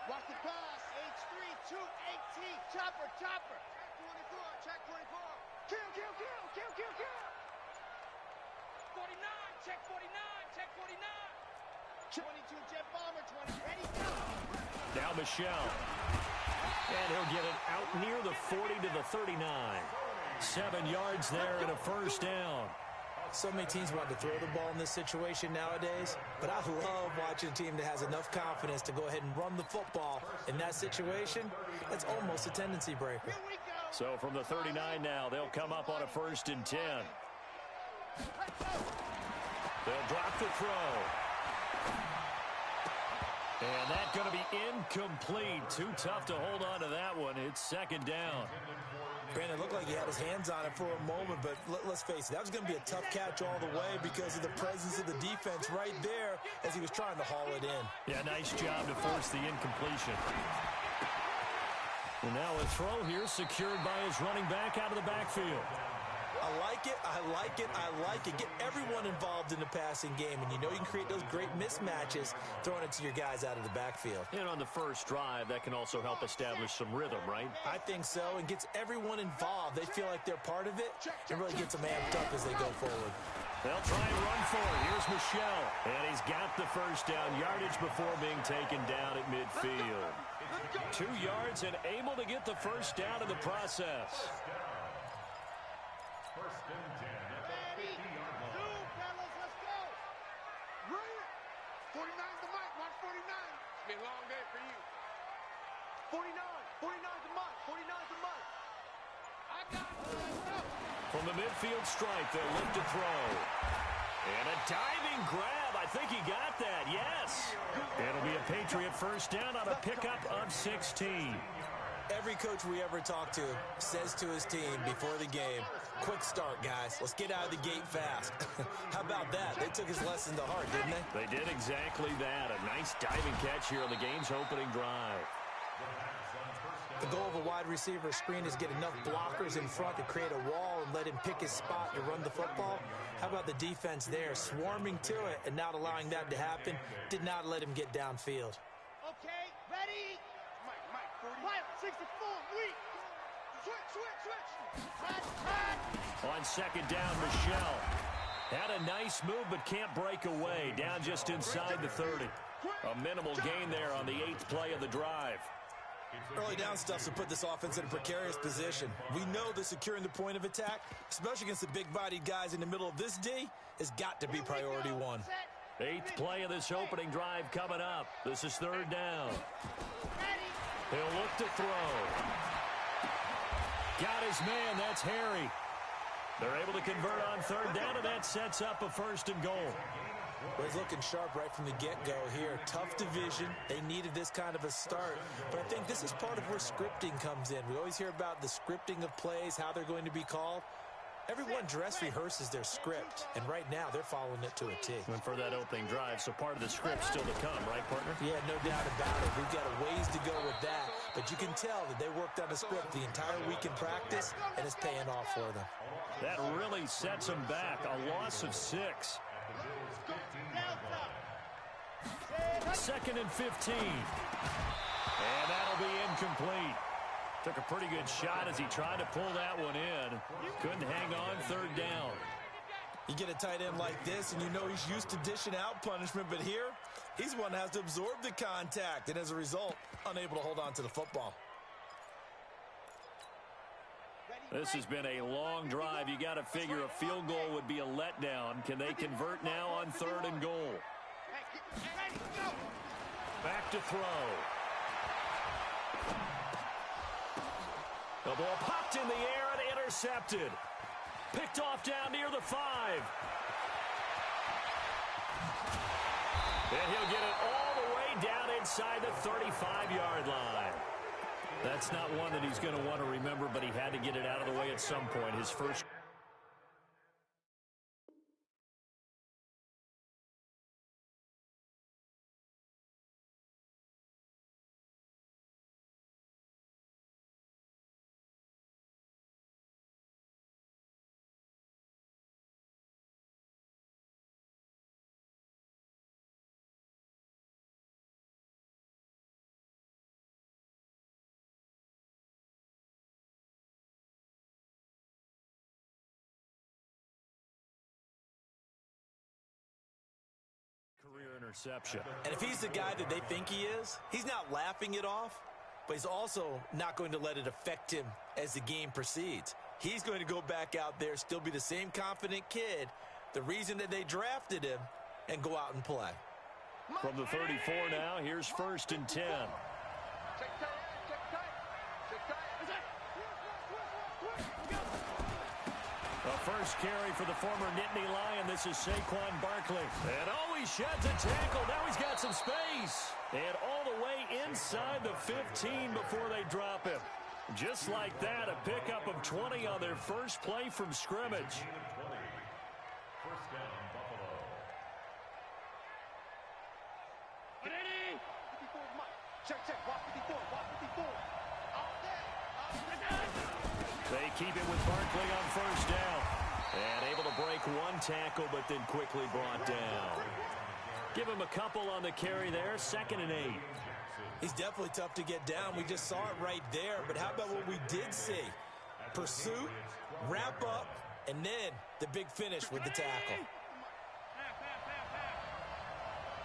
Watch the pass. H3, 218. Chopper, chopper. Check 24. Kill, kill, kill, kill, kill, kill. 49, check 49, check 49. 22 jet bomber, 20. Ready, go. Now Michel. And he'll get it out near the 40 to the 39. 7 yards there and a first down. So many teams want to throw the ball in this situation nowadays, but I love watching a team that has enough confidence to go ahead and run the football. In that situation, that's almost a tendency breaker. Here we go. So from the 39 now, they'll come up on a 1st and 10. They'll drop the throw. And that's going to be incomplete. Too tough to hold on to that one. It's 2nd down. Brandon, it looked like he had his hands on it for a moment, but let's face it, that was going to be a tough catch all the way because of the presence of the defense right there as he was trying to haul it in. Yeah, nice job to force the incompletion. And now a throw here secured by his running back out of the backfield. I like it, I like it, I like it. Get everyone involved in the passing game, and you know you can create those great mismatches throwing it to your guys out of the backfield. And on the first drive, that can also help establish some rhythm, right? I think so, and gets everyone involved. They feel like they're part of it, and really gets them amped up as they go forward. They'll try and run for it. Here's Michel, and he's got the first down yardage before being taken down at midfield. 2 yards and able to get the first down in the process. Ready. Zoom, fellas, let's go. Run it. 49's the mic. Watch 49. It's been a long day for you. 49. 49's the mic. 49's the mic. I got it. Let's go. From the midfield stripe, they'll look to throw. And a diving grab. I think he got that. Yes. It'll be a Patriot first down on a pickup of 16. Every coach we ever talk to says to his team before the game, quick start, guys. Let's get out of the gate fast. How about that? They took his lesson to heart, didn't they? They did exactly that. A nice diving catch here on the game's opening drive. The goal of a wide receiver screen is get enough blockers in front to create a wall and let him pick his spot to run the football. How about the defense there, swarming to it and not allowing that to happen? Did not let him get downfield. Okay, ready. Mike, 40. 64, weak. Switch. On 2nd down, Michel. Had a nice move but can't break away. Down just inside the 30. A minimal gain there on the 8th play of the drive. Early down stuff to put this offense in a precarious position. We know that securing the point of attack, especially against the big-bodied guys in the middle of this D, has got to be priority one. 8th play of this opening drive coming up. This is 3rd down. He'll look to throw. Got his man. That's Harry. They're able to convert on 3rd down, and that sets up a 1st and goal. Well, he's looking sharp right from the get-go here. Tough division. They needed this kind of a start. But I think this is part of where scripting comes in. We always hear about the scripting of plays, how they're going to be called. Everyone dress rehearses their script, and right now they're following it to a T. And for that opening drive, so part of the script still to come, right, partner? Yeah, no doubt about it. We've got a ways to go with that, but you can tell that they worked on the script the entire week in practice, and it's paying off for them. That really sets them back. A loss of 6. 2nd and 15. And that'll be incomplete. Took a pretty good shot as he tried to pull that one in. Couldn't hang on 3rd down. You get a tight end like this, and you know he's used to dishing out punishment, but here, he's one that has to absorb the contact, and as a result, unable to hold on to the football. This has been a long drive. You got to figure a field goal would be a letdown. Can they convert now on 3rd and goal? Back to throw. The ball popped in the air and intercepted. Picked off down near the 5. And he'll get it all the way down inside the 35-yard line. That's not one that he's going to want to remember, but he had to get it out of the way at some point. His first interception. And if he's the guy that they think he is, he's not laughing it off, but he's also not going to let it affect him as the game proceeds. He's going to go back out there, still be the same confident kid, the reason that they drafted him, and go out and play. From the 34 now, here's 1st and 10. The first carry for the former Nittany Lion. This is Saquon Barkley. And he sheds a tackle. Now he's got some space. And all the way inside the 15 before they drop him. Just like that, a pickup of 20 on their first play from scrimmage. They keep it with Barkley on 1st down. And able to break one tackle, but then quickly brought down. Give him a couple on the carry there. 2nd and 8. He's definitely tough to get down. We just saw it right there. But how about what we did see? Pursuit, wrap up, and then the big finish with the tackle.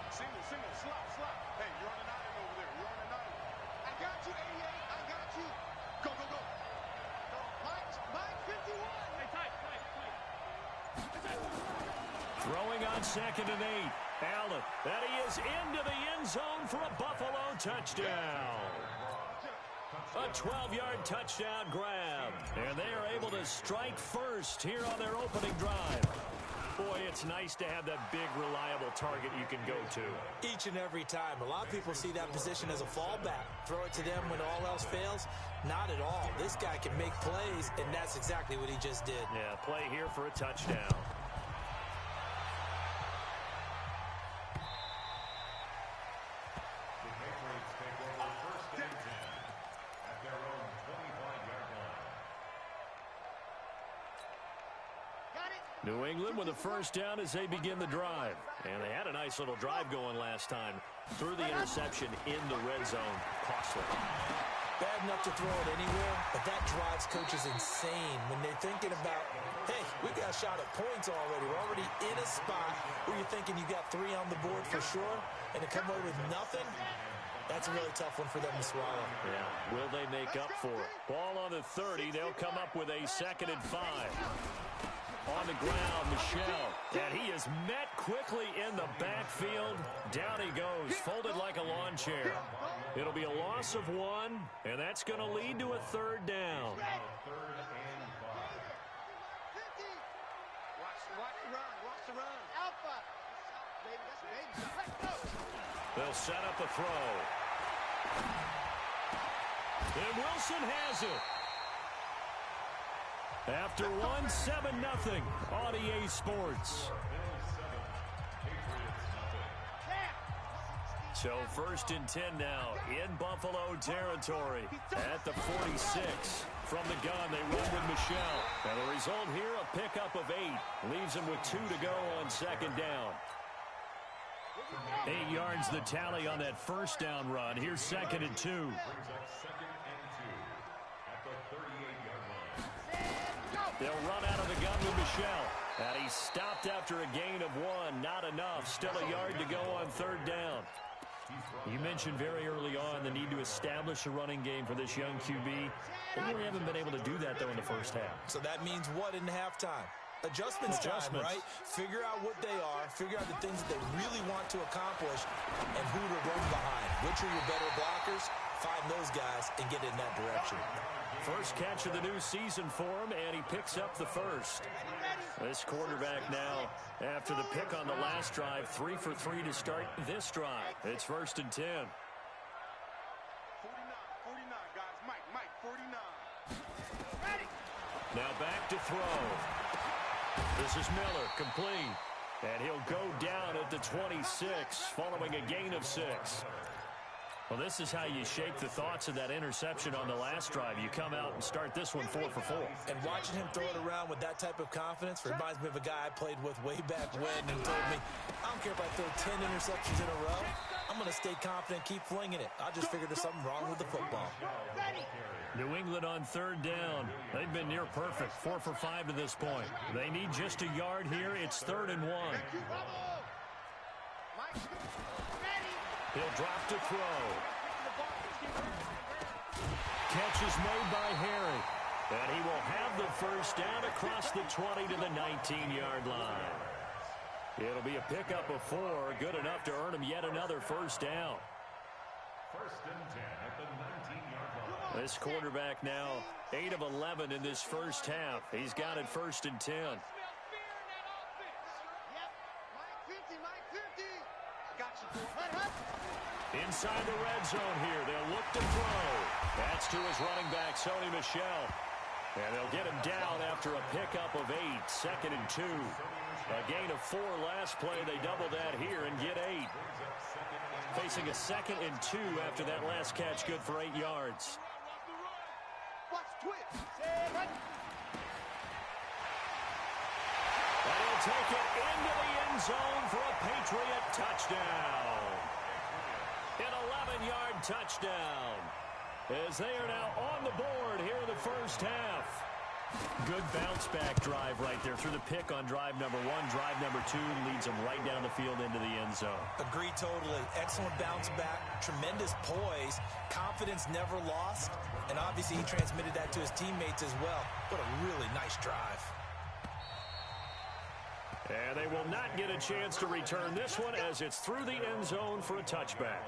Single, slop. Hey, you're on an island over there. You're on an island. I got you, 88. I got you. Go. Mike, 51. Hey, tight. Throwing on 2nd and 8. Allen, and he is into the end zone for a Buffalo touchdown. A 12-yard touchdown grab. And they are able to strike first here on their opening drive. Boy, it's nice to have that big, reliable target you can go to. Each and every time. A lot of people see that position as a fallback. Throw it to them when all else fails. Not at all. This guy can make plays, and that's exactly what he just did. Yeah, play here for a touchdown. New England with a 1st down as they begin the drive. And they had a nice little drive going last time. Threw the interception in the red zone. Costly. Bad enough to throw it anywhere, but that drives coaches insane when they're thinking about, hey, we got a shot at points already. We're already in a spot where you're thinking you got 3 on the board for sure, and to come away with nothing, that's a really tough one for them to swallow. Yeah, will they make up for it? Ball on the 30. They'll come up with a 2nd and 5. On the ground, Michel. And he is met quickly in the backfield. Down he goes, folded like a lawn chair. It'll be a loss of 1, and that's going to lead to a 3rd down. Watch the run. Alpha. They'll set up a throw. And Wilson has it. After 1, 7-0 on EA Sports. So 1st and 10 now in Buffalo territory at the 46. From the gun, they run with Michel. And the result here, a pickup of 8. Leaves them with 2 to go on 2nd down. 8 yards the tally on that 1st down run. Here's 2nd and 2. They'll run out of the gun with Michel. And he's stopped after a gain of 1. Not enough. Still a yard to go on 3rd down. You mentioned very early on the need to establish a running game for this young QB. They really haven't been able to do that, though, in the first half. So that means what in halftime? Adjustments time, right? Figure out what they are. Figure out the things that they really want to accomplish and who to run behind. Which are your better blockers? Find those guys and get in that direction. First catch of the new season for him, and he picks up the first. This quarterback now, after the pick on the last drive, 3 for 3 to start this drive. It's 1st and 10. 49, guys. Mike, 49. Ready. Now back to throw. This is Miller, complete. And he'll go down at the 26, following a gain of 6. Well, this is how you shape the thoughts of that interception on the last drive. You come out and start this one 4 for 4. And watching him throw it around with that type of confidence reminds me of a guy I played with way back when who told me, I don't care if I throw 10 interceptions in a row. I'm going to stay confident, keep flinging it. I just figured there's something wrong with the football. New England on 3rd down. They've been near perfect, 4 for 5 to this point. They need just a yard here. It's 3rd and 1. Mike, He'll drop to throw. Catch is made by Harry. And he will have the first down across the 20 to the 19-yard line. It'll be a pickup of 4, good enough to earn him yet another first down. First and 10 at the 19-yard line. This quarterback now 8 of 11 in this first half. He's got it first and 10. Inside the red zone here. They'll look to throw. That's to his running back, Sony Michel. And they'll get him down after a pickup of 8, second and 2. A gain of 4 last play. They double that here and get 8. Facing a second and 2 after that last catch, good for 8 yards. And he'll take it into the end zone for a Patriot touchdown. An 11-yard touchdown. As they are now on the board here in the first half. Good bounce-back drive right there through the pick on drive number 1. Drive number 2 leads them right down the field into the end zone. Agree totally. Excellent bounce-back, tremendous poise, confidence never lost, and obviously he transmitted that to his teammates as well. What a really nice drive. And they will not get a chance to return this one as it's through the end zone for a touchback.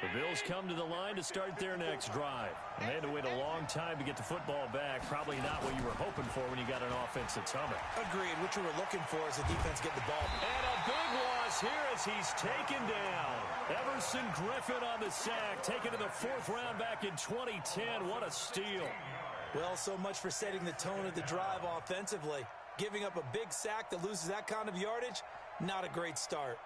The Bills come to the line to start their next drive. And they had to wait a long time to get the football back. Probably not what you were hoping for when you got an offense that's humming. Agreed. What you were looking for is the defense get the ball. And a big loss here as he's taken down. Everson Griffin on the sack, taken to the 4th round back in 2010. What a steal. Well, so much for setting the tone of the drive offensively. Giving up a big sack that loses that kind of yardage, not a great start.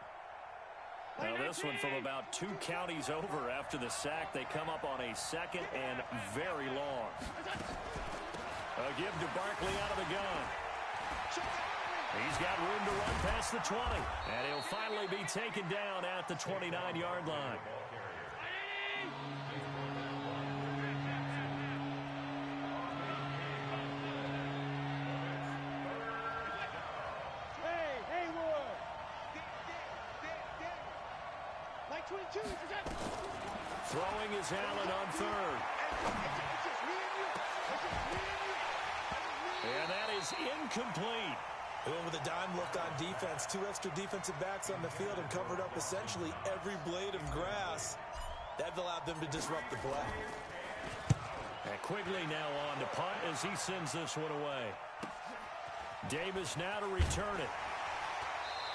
Now this one from about 2 counties over after the sack. They come up on a second and very long. A give to Barkley out of the gun. He's got room to run past the 20. And he'll finally be taken down at the 29-yard line. Throwing is Allen on 3rd. And that is incomplete. Well, with a dime look on defense, 2 extra defensive backs on the field and covered up essentially every blade of grass. That allowed them to disrupt the play. And Quigley now on to punt as he sends this one away. Davis now to return it.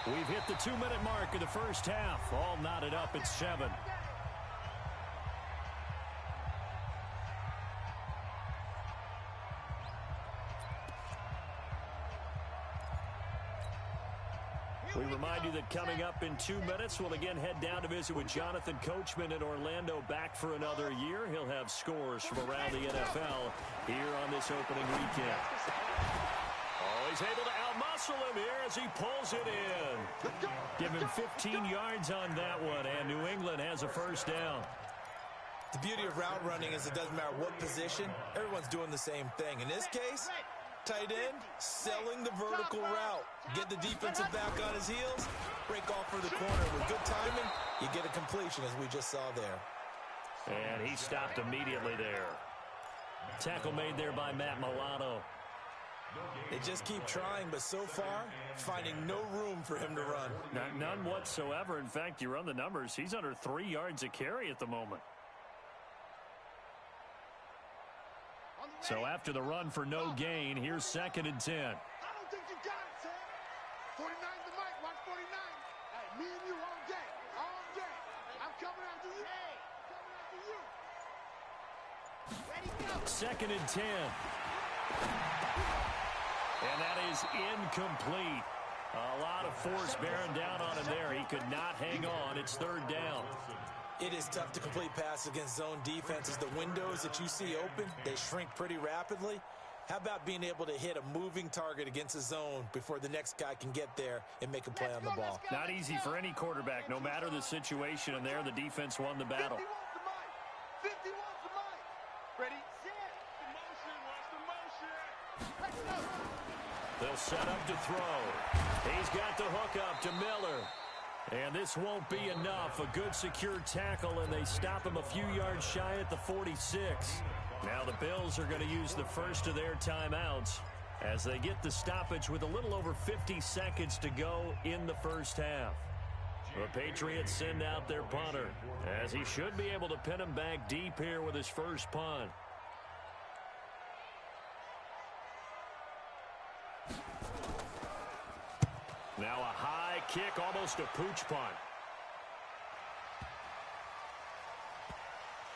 We've hit the 2-minute mark of the first half. All knotted up at 7. We remind you that coming up in 2 minutes, we'll again head down to visit with Jonathan Coachman in Orlando, back for another year. He'll have scores from around the NFL here on this opening weekend. Oh, he's able to outmuscle him here as he pulls it in. Give him 15 yards on that one, and New England has a first down. The beauty of route running is it doesn't matter what position, everyone's doing the same thing. In this case, tight end, selling the vertical route. Get the defensive back on his heels, break off for the corner. With good timing, you get a completion, as we just saw there. And he stopped immediately there. Tackle made there by Matt Milano. They just keep trying, but so far, finding no room for him to run. None whatsoever. In fact, you run the numbers, he's under 3 yards a carry at the moment. So after the run for no gain, here's 2nd and 10. I don't think you got it, son. 49's the mic. Watch 49. Hey, me and you all day. All day. I'm coming after you. Hey, coming after you. Ready, go. 2nd and 10. And that is incomplete. A lot of force bearing down on him there. He could not hang on. It's 3rd down. It is tough to complete passes against zone defenses. The windows that you see open, they shrink pretty rapidly. How about being able to hit a moving target against a zone before the next guy can get there and make a play on the ball? Not easy for any quarterback, no matter the situation. And there, the defense won the battle. 50 wants the mic. Ready, set. The motion, watch the motion. Let's go. They'll They'll set up to throw. He's got the hook up to Miller. And this won't be enough. A good secure tackle, and they stop him a few yards shy at the 46. Now the Bills are going to use the first of their timeouts as they get the stoppage with a little over 50 seconds to go in the first half. The Patriots send out their punter, as he should be able to pin him back deep here with his first punt. Now a high kick, almost a pooch punt.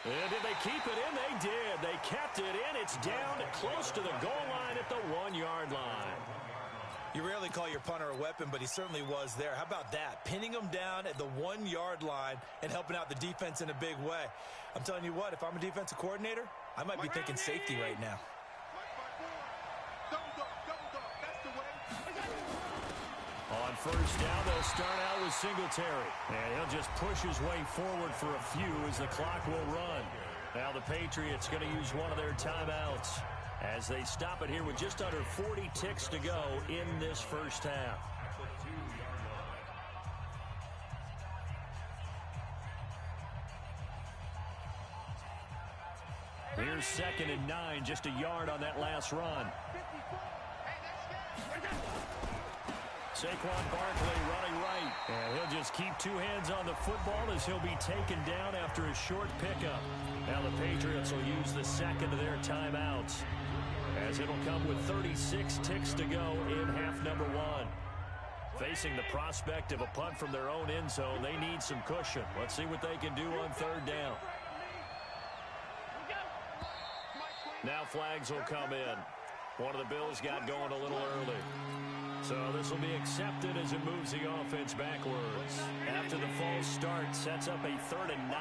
And did they keep it in? They did. They kept it in. It's down close to the goal line at the 1-yard line. You rarely call your punter a weapon, but he certainly was there. How about that? Pinning him down at the 1-yard line and helping out the defense in a big way. I'm telling you what, if I'm a defensive coordinator, I might be thinking safety right now. On first down, they'll start out with Singletary. And he'll just push his way forward for a few as the clock will run. Now the Patriots going to use one of their timeouts as they stop it here with just under 40 ticks to go in this first half. Here's 2nd and 9, just a yard on that last run. Saquon Barkley running right. And he'll just keep two hands on the football as he'll be taken down after a short pickup. Now the Patriots will use the second of their timeouts, as it'll come with 36 ticks to go in half number 1. Facing the prospect of a punt from their own end zone, they need some cushion. Let's see what they can do on third down. Now flags will come in. One of the Bills got going a little early. So this will be accepted as it moves the offense backwards. After the false start, sets up a 3rd and 9.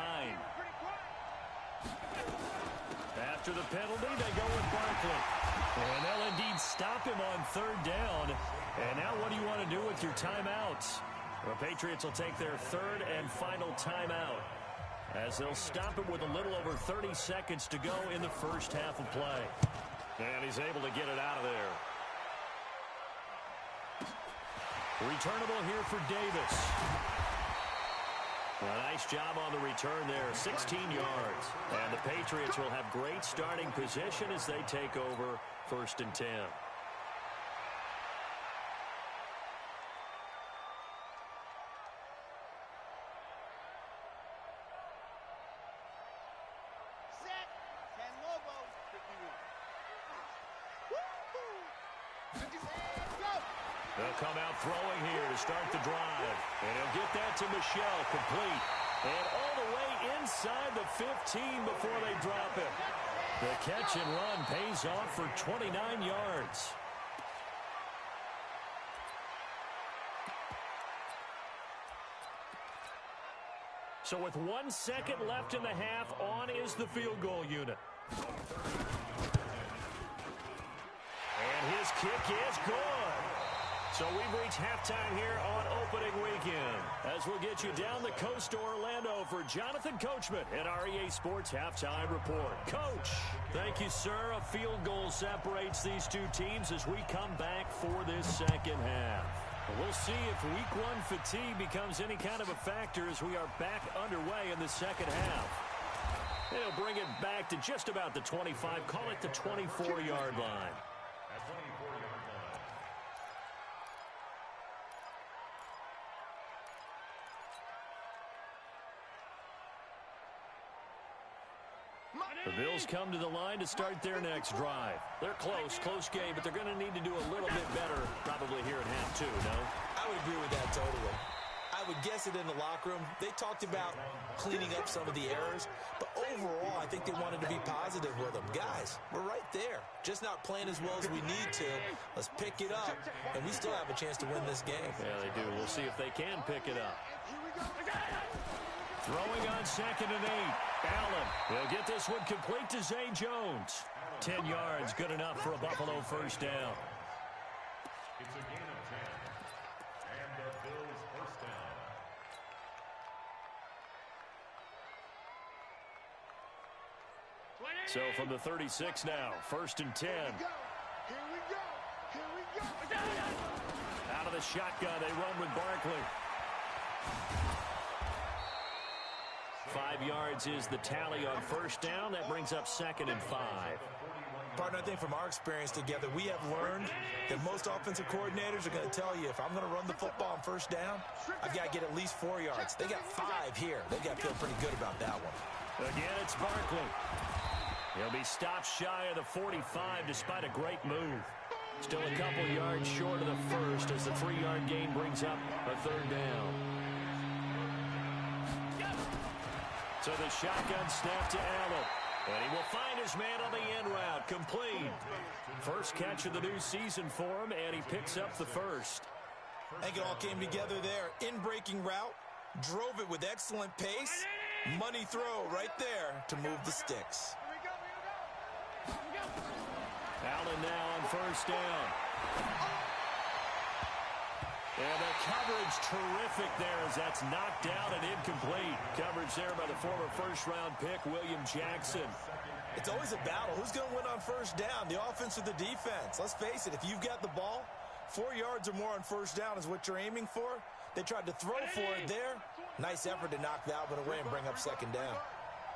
After the penalty, they go with Barkley. And they'll indeed stop him on 3rd down. And now what do you want to do with your timeouts? The Patriots will take their 3rd and final timeout, as they'll stop him with a little over 30 seconds to go in the first half of play. And he's able to get it out of there. Returnable here for Davis. A nice job on the return there, 16 yards. And the Patriots will have great starting position as they take over 1st and 10. They'll come out throwing here to start the drive. And he'll get that to Michel, complete. And all the way inside the 15 before they drop it. The catch and run pays off for 29 yards. So with 1 second left in the half, on is the field goal unit. And his kick is good. So we've reached halftime here on opening weekend, as we'll get you down the coast to Orlando for Jonathan Coachman at our EA Sports Halftime Report. Coach, thank you, sir. A field goal separates these two teams as we come back for this second half. We'll see if week 1 fatigue becomes any kind of a factor as we are back underway in the second half. They'll bring it back to just about the 25, call it the 24-yard line. The Bills come to the line to start their next drive. They're close game, but they're going to need to do a little bit better probably here at half 2, no? I would agree with that totally. I would guess it in the locker room. They talked about cleaning up some of the errors, but overall, I think they wanted to be positive with them. Guys, we're right there. Just not playing as well as we need to. Let's pick it up, and we still have a chance to win this game. Yeah, they do. We'll see if they can pick it up. Throwing on 2nd and 8. Allen, he'll get this one complete to Zay Jones. 10 yards, good enough for a Buffalo first down. It's a gain of 10. And the Bills first down. So from the 36 now, 1st and 10. Here we go. Out of the shotgun, they run with Barkley. 5 yards is the tally on first down. That brings up 2nd and 5. Partner, I think from our experience together, we have learned that most offensive coordinators are going to tell you, if I'm going to run the football on first down, I've got to get at least 4 yards. They got 5 here. They've got to feel pretty good about that one. Again, it's Barkley. He'll be stopped shy of the 45 despite a great move. Still a couple yards short of the first as the 3-yard gain brings up a 3rd down. So the shotgun snap to Allen. And he will find his man on the end route. Complete. First catch of the new season for him, and he picks up the first. I think it all came together there. In-breaking route, drove it with excellent pace. Money throw right there to move the sticks. Allen now on first down. And the coverage terrific there as that's knocked down and incomplete. Coverage there by the former first-round pick, William Jackson. It's always a battle. Who's going to win on first down, the offense or the defense? Let's face it, if you've got the ball, 4 yards or more on first down is what you're aiming for. They tried to throw for it there. Nice effort to knock that one away and bring up 2nd down.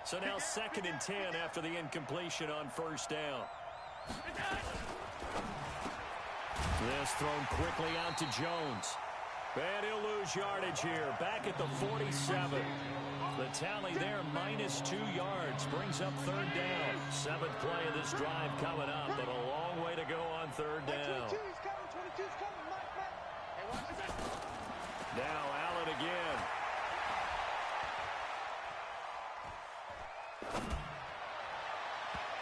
So now 2nd and 10 after the incompletion on first down. This thrown quickly out to Jones. And he'll lose yardage here. Back at the 47. The tally there, -2 yards. Brings up 3rd down. 7th play of this drive coming up, but a long way to go on 3rd down. Now Allen again.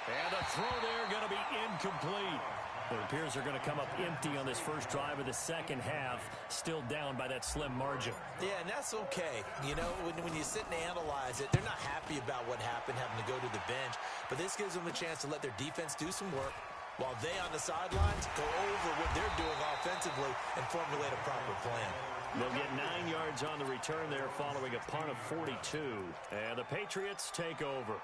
And the throw there going to be incomplete. It appears they're going to come up empty on this first drive of the second half, still down by that slim margin. Yeah, and that's okay. You know, when you sit and analyze it, they're not happy about what happened, having to go to the bench. But this gives them a chance to let their defense do some work while they on the sidelines go over what they're doing offensively and formulate a proper plan. They'll get 9 yards on the return there following a punt of 42. And the Patriots take over.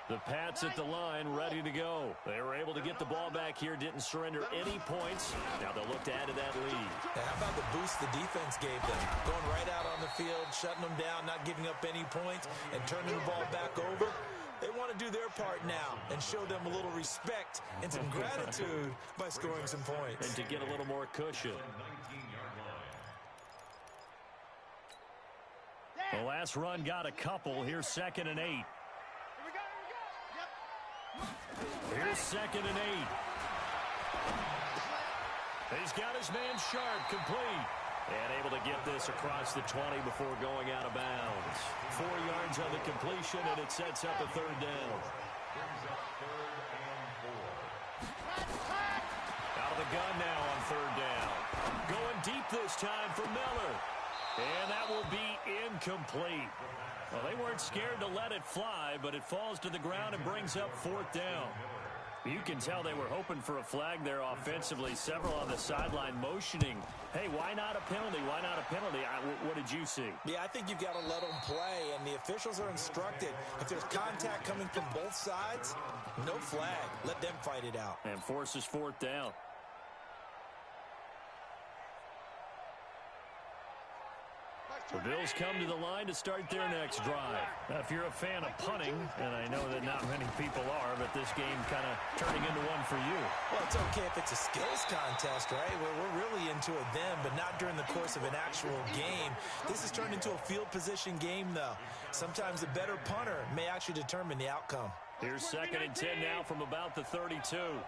The Pats at the line, ready to go. They were able to get the ball back here, didn't surrender any points. Now they'll look to add to that lead. Now, how about the boost the defense gave them? Going right out on the field, shutting them down, not giving up any points, and turning the ball back over. They want to do their part now and show them a little respect and some gratitude by scoring some points. And to get a little more cushion. The last run got a couple. Here's 2nd and 8. Here's 2nd and 8. He's got his man Sharp complete. And able to get this across the 20 before going out of bounds. 4 yards on the completion, and it sets up a 3rd down. Out of the gun now on 3rd down. Going deep this time for Miller. And that will be incomplete. Well, they weren't scared to let it fly, but it falls to the ground and brings up 4th down. You can tell they were hoping for a flag there offensively. Several on the sideline motioning. Hey, why not a penalty? Why not a penalty? What did you see? Yeah, I think you've got to let them play, and the officials are instructed. If there's contact coming from both sides, no flag. Let them fight it out. And forces 4th down. The Bills come to the line to start their next drive. Now, if you're a fan of punting, and I know that not many people are, but this game kind of turning into one for you. Well, it's okay if it's a skills contest, right? We're really into it then, but not during the course of an actual game. This has turned into a field position game, though. Sometimes the better punter may actually determine the outcome. Here's 2nd and 10 now from about the 32.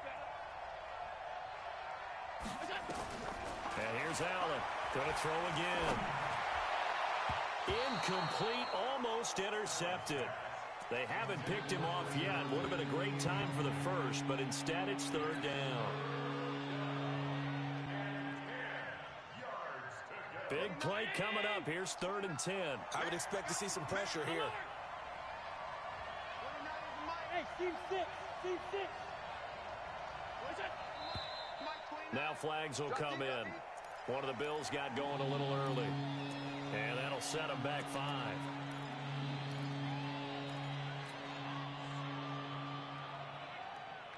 And here's Allen. Going to throw again. Incomplete, almost intercepted. They haven't picked him off yet. Would have been a great time for the first, but instead it's 3rd down. Big play coming up. Here's 3rd and 10. I would expect to see some pressure here. Hey, Steve 6. Steve 6. Now flags will come in. One of the Bills got going a little early. And that'll set them back 5.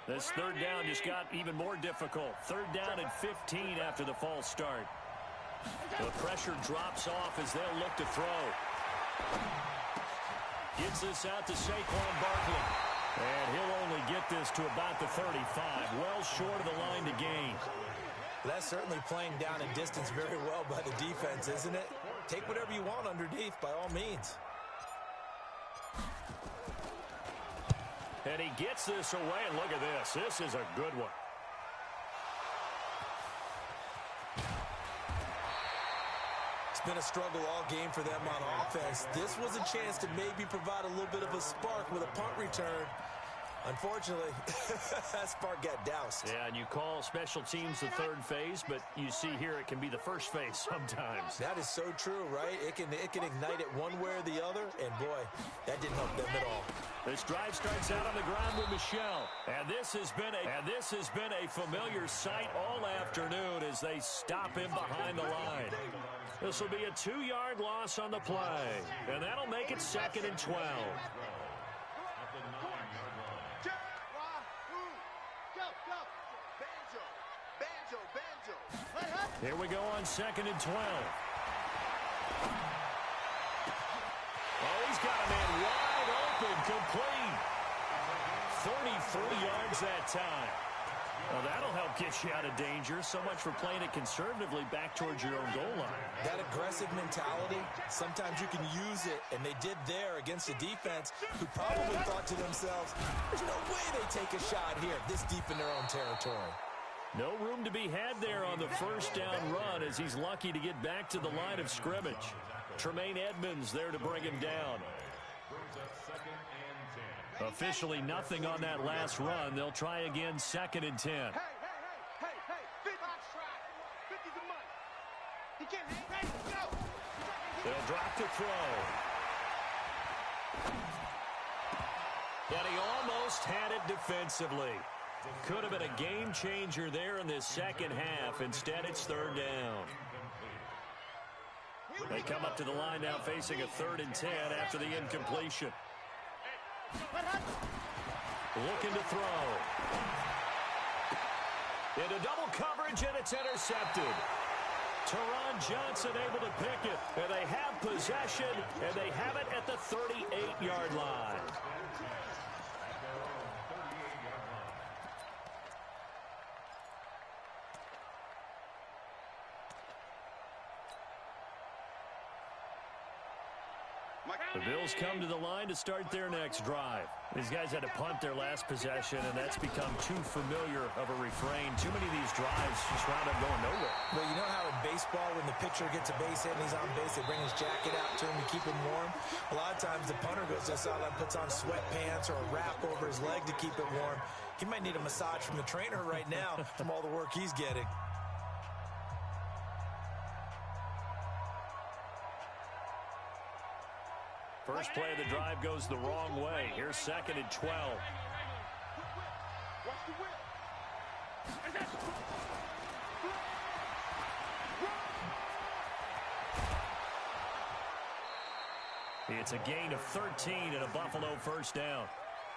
This third down just got even more difficult. Third down and 15 after the false start. The pressure drops off as they'll look to throw. Gets this out to Saquon Barkley. And he'll only get this to about the 35. Well short of the line to gain. That's certainly playing down in distance very well by the defense, isn't it? Take whatever you want underneath by all means. And he gets this away, and look at this. This is a good one. It's been a struggle all game for them on offense. This was a chance to maybe provide a little bit of a spark with a punt return. Unfortunately, that spark got doused. Yeah, and you call special teams the third phase, but you see here it can be the first phase sometimes. That is so true, right? It can ignite it one way or the other, and boy, that didn't help them at all. This drive starts out on the ground with Michel, and this has been a familiar sight all afternoon as they stop him behind the line. This will be a 2-yard loss on the play, and that'll make it 2nd and 12. Here we go on 2nd and 12. Oh, he's got a man wide open, complete. 33 yards that time. Well, that'll help get you out of danger. So much for playing it conservatively back towards your own goal line. That aggressive mentality, sometimes you can use it, and they did there against a defense who probably thought to themselves, there's no way they take a shot here this deep in their own territory. No room to be had there on the first down run as he's lucky to get back to the line of scrimmage. Tremaine Edmonds there to bring him down. Officially nothing on that last run. They'll try again 2nd and 10. Hey, 50's the money. He can't hang, go. They'll drop to throw. And he almost had it defensively. Could have been a game changer there in this second half. Instead, it's 3rd down. They come up to the line now facing a 3rd and 10 after the incompletion. Looking to throw. Into double coverage, and it's intercepted. Teron Johnson able to pick it. And they have possession, and they have it at the 38-yard line. The Bills come to the line to start their next drive. These guys had to punt their last possession, and that's become too familiar of a refrain. Too many of these drives just wound up going nowhere. Well, you know how in baseball, when the pitcher gets a base hit and he's on base, they bring his jacket out to him to keep him warm? A lot of times the punter goes to the sideline, puts on sweatpants or a wrap over his leg to keep it warm. He might need a massage from the trainer right now from all the work he's getting. First play of the drive goes the wrong way. Here's 2nd and 12. Watch the whip. It's a gain of 13 and a Buffalo first down.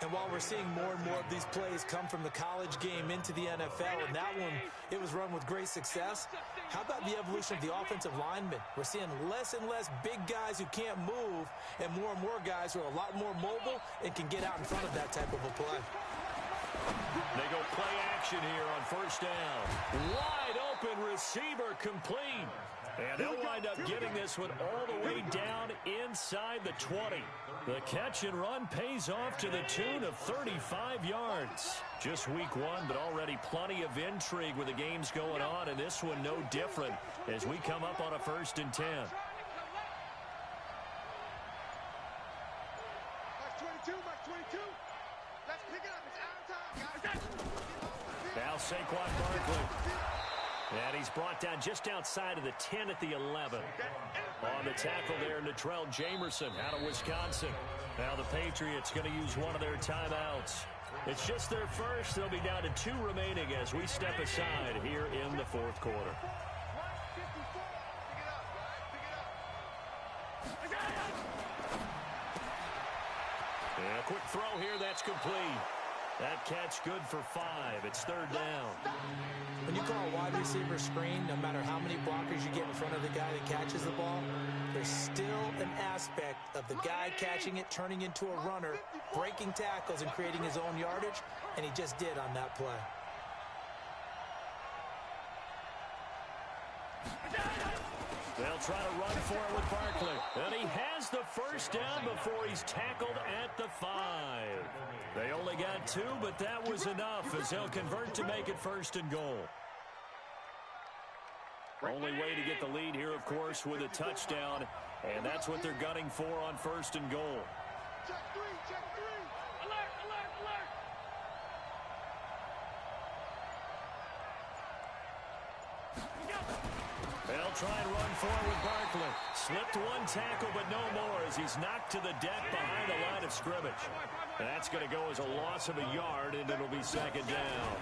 And while we're seeing more and more of these plays come from the college game into the NFL, and that one, it was run with great success, how about the evolution of the offensive linemen? We're seeing less and less big guys who can't move and more guys who are a lot more mobile and can get out in front of that type of a play. They go play action here on first down. Wide open receiver complete. And they'll wind up getting this one all the way down inside the 20. The catch and run pays off to the tune of 35 yards. Just week one, but already plenty of intrigue with the games going on, and this one no different as we come up on a 1st and 10. Max 22. Let's pick it up. It's out of time, guys. Now Saquon Barkley. And he's brought down just outside of the 10 at the 11. On the tackle there, Natrell Jamerson out of Wisconsin. Now the Patriots going to use one of their timeouts. It's just their first. They'll be down to 2 remaining as we step aside here in the 4th quarter. Yeah, quick throw here. That's complete. That catch good for 5. It's third down. When you call a wide receiver screen, no matter how many blockers you get in front of the guy that catches the ball, there's still an aspect of the guy catching it, turning into a runner, breaking tackles and creating his own yardage, and he just did on that play. They'll try to run for it with Barkley. And he has the first down before he's tackled at the 5. They only got 2, but that was enough as they'll convert to make it first and goal. Only way to get the lead here, of course, with a touchdown, and that's what they're gunning for on first and goal. Check 3, check 3. Alert, alert, alert. They'll try and run for it with Barkley. Slipped one tackle, but no more as he's knocked to the deck behind the line of scrimmage. That's going to go as a loss of a yard, and it'll be second down.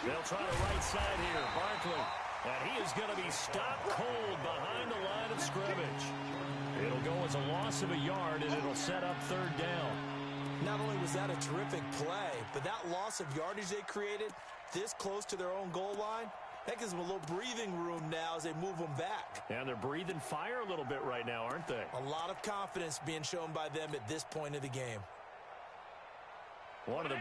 They'll try the right side here. Barkley. And he is going to be stopped cold behind the line of scrimmage. It'll go as a loss of a yard, and it'll set up third down. Not only was that a terrific play, but that loss of yardage they created this close to their own goal line, that gives them a little breathing room now as they move them back. And they're breathing fire a little bit right now, aren't they? A lot of confidence being shown by them at this point of the game. One of the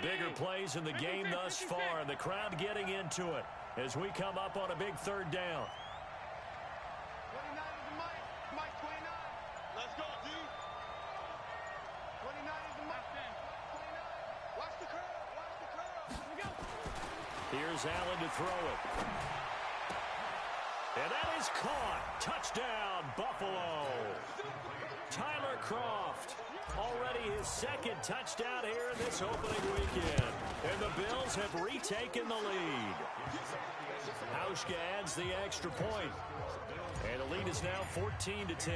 bigger plays in the game thus far, and the crowd getting into it as we come up on a big third down. 29 is the Mike. Mike 29. Let's go, D. 29 is the Mike. 29. Watch the curl. Watch the curl. Here we go. Here's Allen to throw it. And that is caught. Touchdown, Buffalo. Tyler Kroft. Already his second touchdown here in this opening weekend. And the Bills have retaken the lead. Hauschka adds the extra point. And the lead is now 14-10.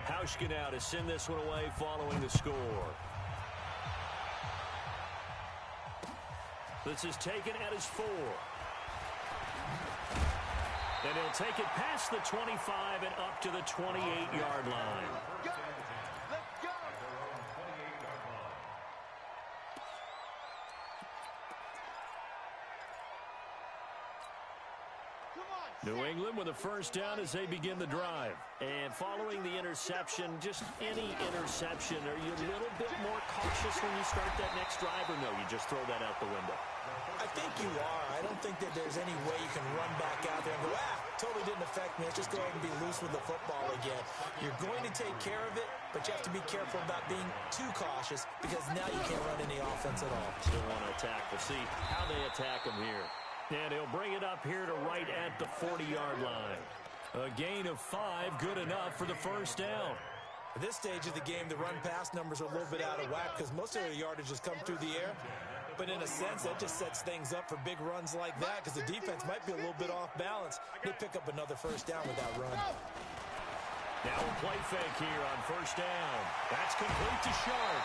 Hauschka now to send this one away following the score. This is taken at his 4. And he'll take it past the 25 and up to the 28-yard line. Go. Let's go. Come on. New England with a first down as they begin the drive. And following the interception, just any interception, are you a little bit more cautious when you start that next drive, or no, you just throw that out the window? I think you are. I don't think that there's any way you can run back out there and go, totally didn't affect me. Let's just go ahead and be loose with the football again. You're going to take care of it, but you have to be careful about being too cautious because now you can't run any offense at all. Still want to attack. We'll see how they attack him here. And he'll bring it up here to right at the 40-yard line. A gain of 5, good enough for the first down. At this stage of the game, the run-pass numbers are a little bit out of whack because most of their yardage has come through the air. But in a sense, that just sets things up for big runs like that because the defense might be a little bit off balance. They pick up another first down with that run. Now a play fake here on first down. That's complete to Sharp.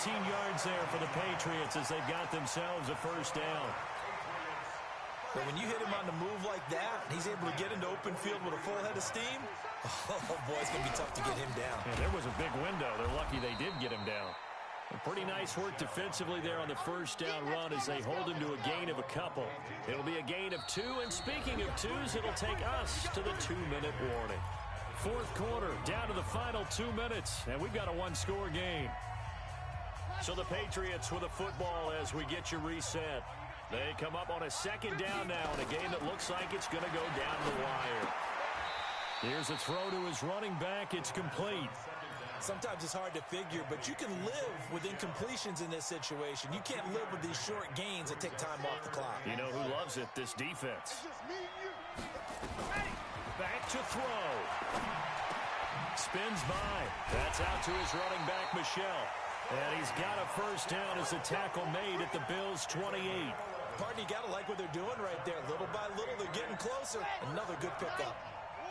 17 yards there for the Patriots as they've got themselves a first down. But when you hit him on the move like that, and he's able to get into open field with a full head of steam, oh boy, it's going to be tough to get him down. Yeah, there was a big window. They're lucky they did get him down. Pretty nice work defensively there on the first down run as they hold him to a gain of a couple. It'll be a gain of 2, and speaking of 2s, it'll take us to the 2-minute warning. Fourth quarter, down to the final 2 minutes, and we've got a one-score game. So the Patriots with a football as we get you reset. They come up on a second down now in a game that looks like it's going to go down the wire. Here's a throw to his running back. It's complete. Sometimes it's hard to figure, but you can live with incompletions in this situation. You can't live with these short gains that take time off the clock. You know who loves it? This defense. It's just me and you. Back to throw. Spins by. That's out to his running back, Michel. And he's got a first down as the tackle made at the Bills' 28. Partner, you got to like what they're doing right there. Little by little, they're getting closer. Another good pickup.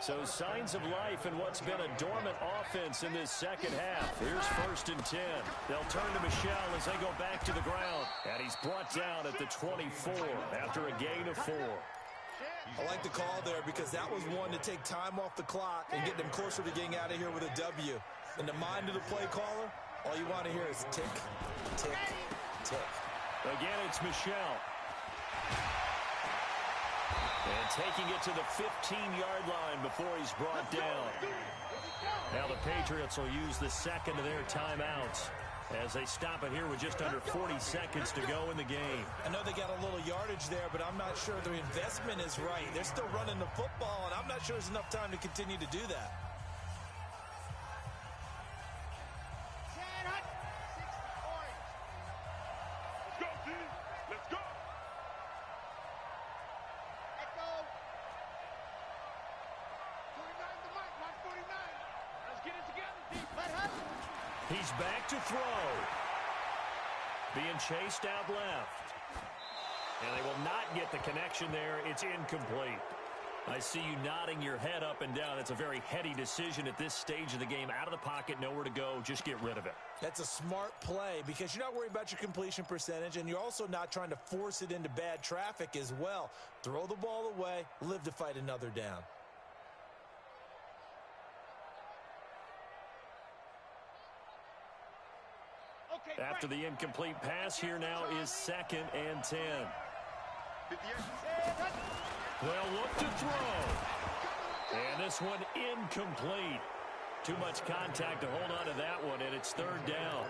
So signs of life in what's been a dormant offense in this second half. Here's 1st and 10. They'll turn to Michel as they go back to the ground. And he's brought down at the 24 after a gain of 4. I like the call there because that was one to take time off the clock and get them closer to getting out of here with a W. In the mind of the play caller, All you want to hear is tick, tick, tick. Again, it's Michel. And taking it to the 15-yard line before he's brought down. Now the Patriots will use the second of their timeouts as they stop it here with just under 40 seconds to go in the game. I know they got a little yardage there, but I'm not sure their investment is right. They're still running the football, and I'm not sure there's enough time to continue to do that. Let's go, team. Let's go. Let's go. 49 to Mike. Watch 49. Let's get it together, team. He's back to throw. Being chased out left. And they will not get the connection there. It's incomplete. I see you nodding your head up and down. It's a very heady decision at this stage of the game. Out of the pocket, nowhere to go. Just get rid of it. That's a smart play because you're not worried about your completion percentage, and you're also not trying to force it into bad traffic as well. Throw the ball away, live to fight another down. After the incomplete pass, here now is 2nd and 10. They'll look to throw. And this one incomplete. Too much contact to hold on to that one, and it's 3rd down.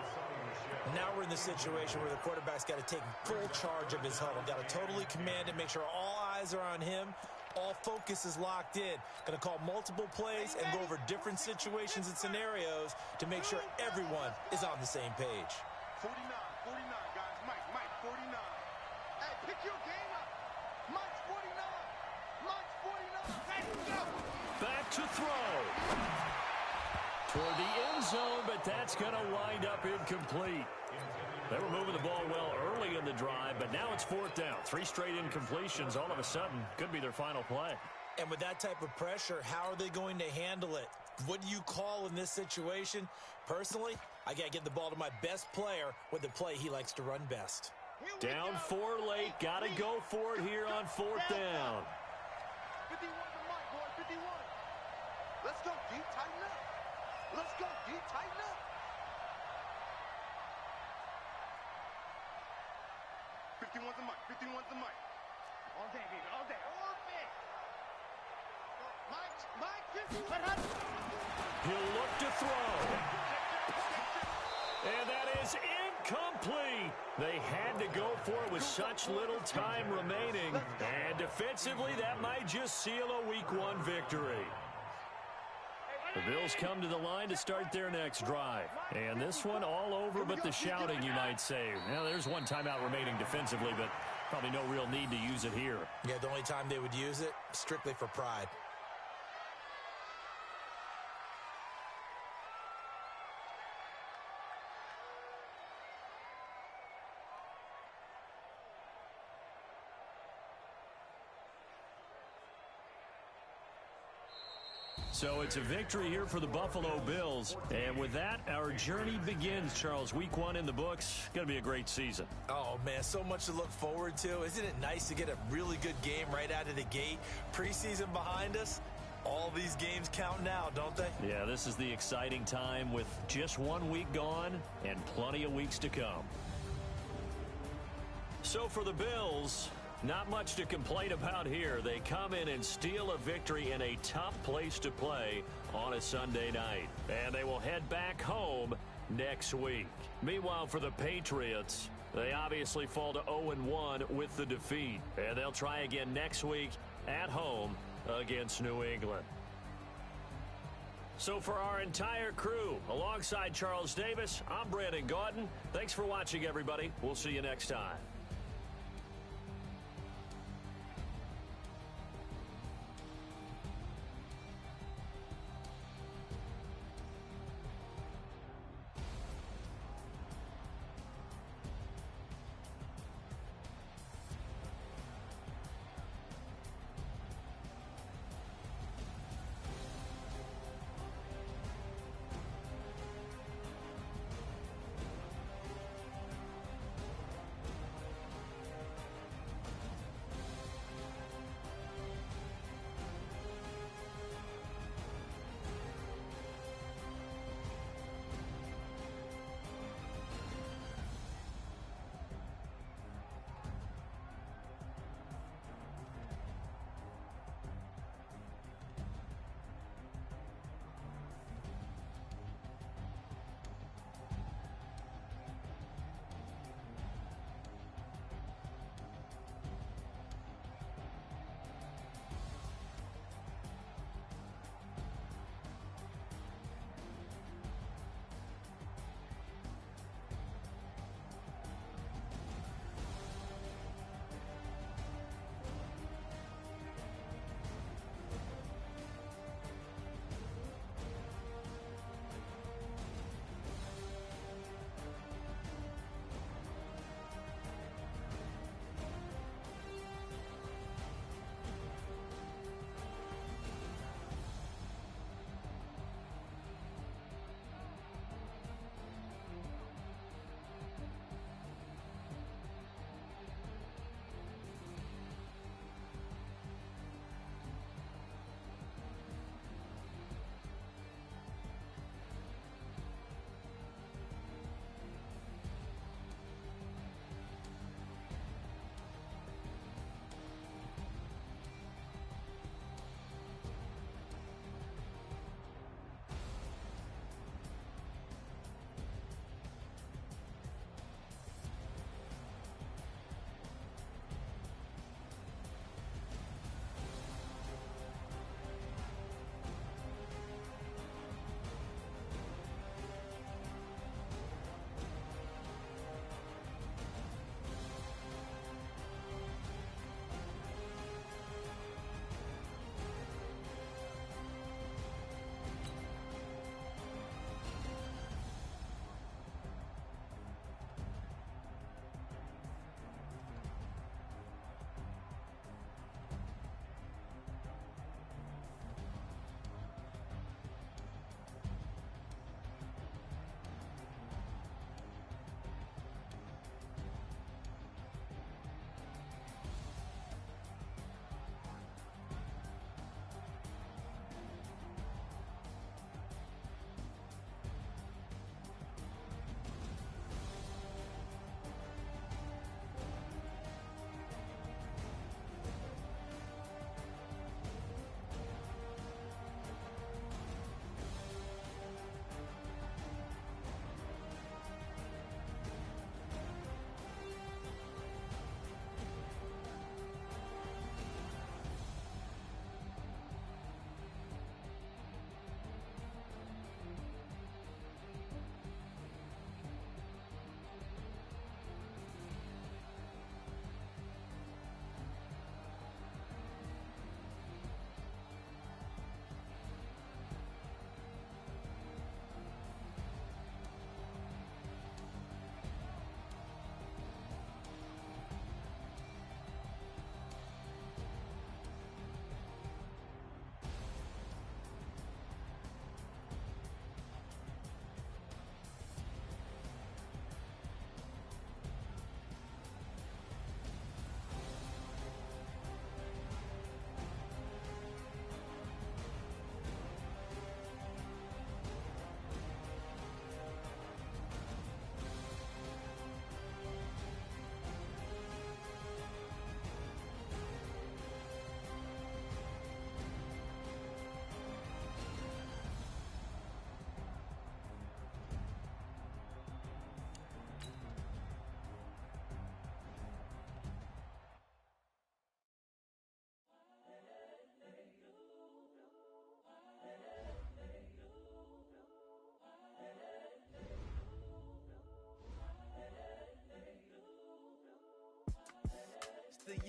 Now we're in the situation where the quarterback's got to take full charge of his huddle. Got to totally command it, make sure all eyes are on him. All focus is locked in. Going to call multiple plays and go over different situations and scenarios to make sure everyone is on the same page. 49, guys. Mike, 49. Hey, pick your game up. Mike's 49. Let's go. Back to throw. Toward the end zone, but that's going to wind up incomplete. They were moving the ball well early in the drive, but now it's 4th down. 3 straight incompletions all of a sudden could be their final play. And with that type of pressure, how are they going to handle it? What do you call in this situation? Personally, I got to get the ball to my best player with the play he likes to run best. Down 4 late. Got to go for it here on 4th down. 51 to Mike, boy. 51. Let's go, D. Tighten up. Let's go, D. Tighten up. 51 to Mike. 51 to Mike. All day, baby. All day. All day. Mike, 50. He'll look to throw. And that is incomplete. They had to go for it with such little time remaining. And defensively, that might just seal a Week 1 victory. The Bills come to the line to start their next drive. And this one all over but the shouting, you might say. Now, there's one timeout remaining defensively, but probably no real need to use it here. Yeah, the only time they would use it, strictly for pride. So it's a victory here for the Buffalo Bills. And with that, our journey begins, Charles. Week 1 in the books. Going to be a great season. Oh, man, so much to look forward to. Isn't it nice to get a really good game right out of the gate? Preseason behind us. All these games count now, don't they? Yeah, this is the exciting time with just 1 week gone and plenty of weeks to come. So for the Bills, not much to complain about here. They come in and steal a victory in a tough place to play on a Sunday night. And they will head back home next week. Meanwhile, for the Patriots, they obviously fall to 0-1 with the defeat. And they'll try again next week at home against New England. So for our entire crew, alongside Charles Davis, I'm Brandon Gaudin. Thanks for watching, everybody. We'll see you next time.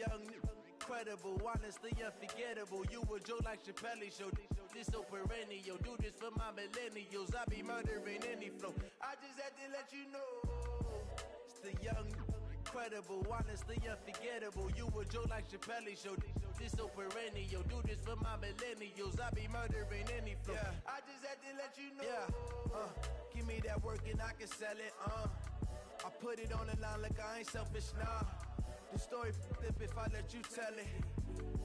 young, incredible, honestly unforgettable. You a joke like Chappelle Show. This so perennial. Do this for my millennials. I be murdering any flow. I just had to let you know. It's the young, incredible, honestly unforgettable. You a joke like Chappelle Show. This so perennial. Do this for my millennials. I be murdering any flow. Yeah. I just had to let you know. Yeah. Give me that work and I can sell it. I put it on the line like I ain't selfish, nah. The story flip if I let you tell it.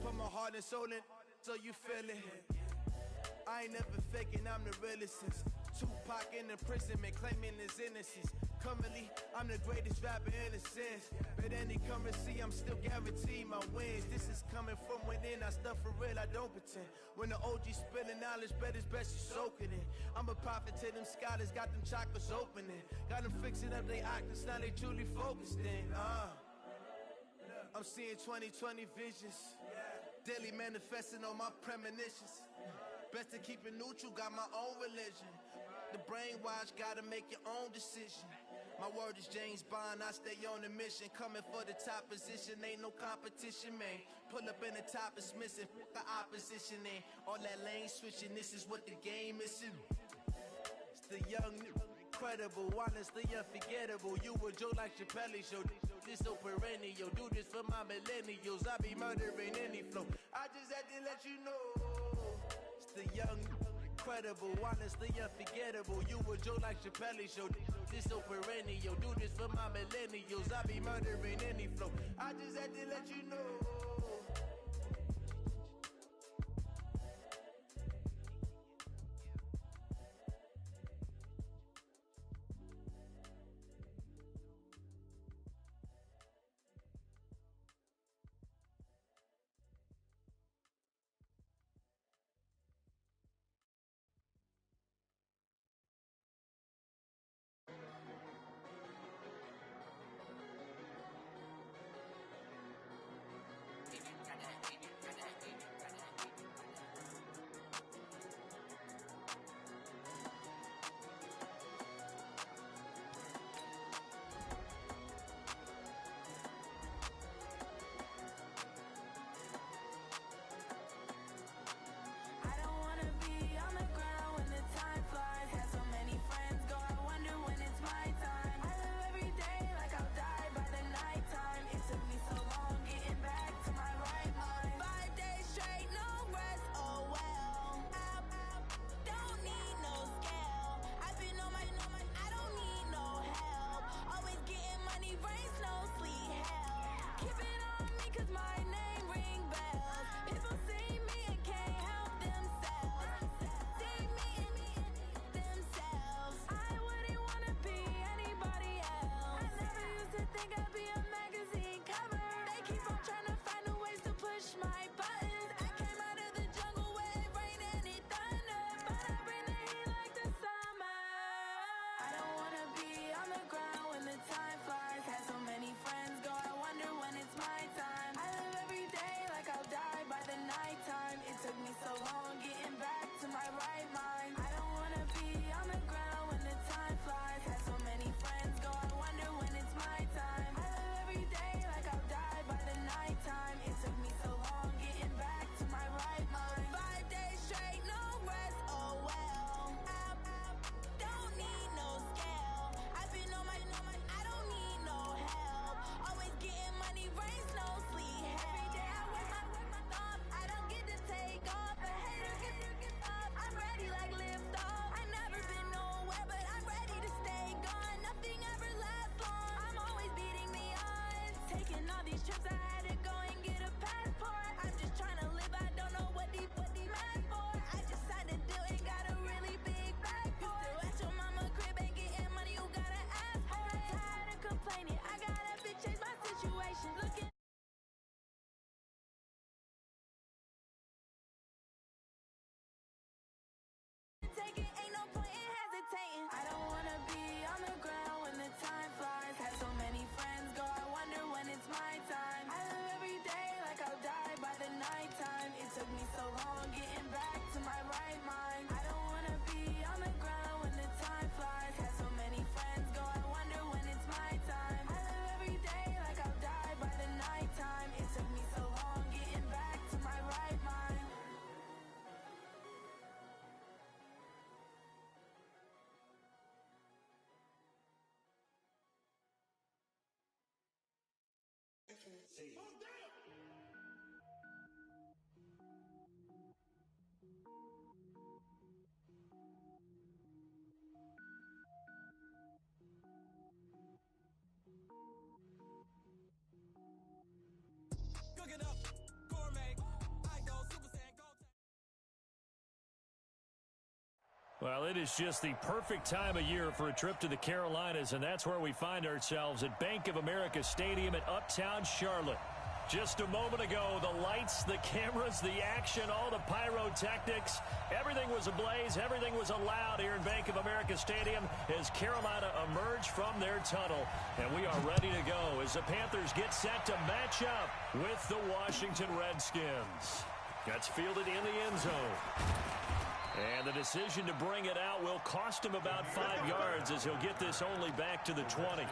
Put my heart and soul in so you feel it. I ain't never faking, I'm the realest since Tupac in imprisonment, claiming his innocence. Currently, I'm the greatest rapper in a sense. But any currency, I'm still guaranteed my wins. This is coming from within, I stuff for real, I don't pretend. When the OG spilling knowledge, bet it's best you soak it in. I'm a prophet to them scholars, got them chakras opening. Got them fixing up their octaves, now they truly focused in. I'm seeing 2020 visions. Daily manifesting on my premonitions. Best to keep it neutral, got my own religion. The brainwash, gotta make your own decision. My word is James Bond, I stay on a mission. Coming for the top position, ain't no competition, man. Pull up in the top, it's missing, the opposition ain't. All that lane switching, this is what the game is. It's the young, incredible, honestly unforgettable. You a joke like Chappelle Show. This so perennial. Do this for my millennials. I be murdering any flow. I just had to let you know. It's the young, incredible, honestly unforgettable. You a joke like Chappelle Show. This so perennial. Do this for my millennials. I be murdering any flow. I just had to let you know. It's a Well, it is just the perfect time of year for a trip to the Carolinas, and that's where we find ourselves at Bank of America Stadium in Uptown Charlotte. Just a moment ago, the lights, the cameras, the action, all the pyrotechnics, everything was ablaze, everything was allowed here in Bank of America Stadium as Carolina emerged from their tunnel. And we are ready to go as the Panthers get set to match up with the Washington Redskins. That's fielded in the end zone. And the decision to bring it out will cost him about 5 yards as he'll get this only back to the 20.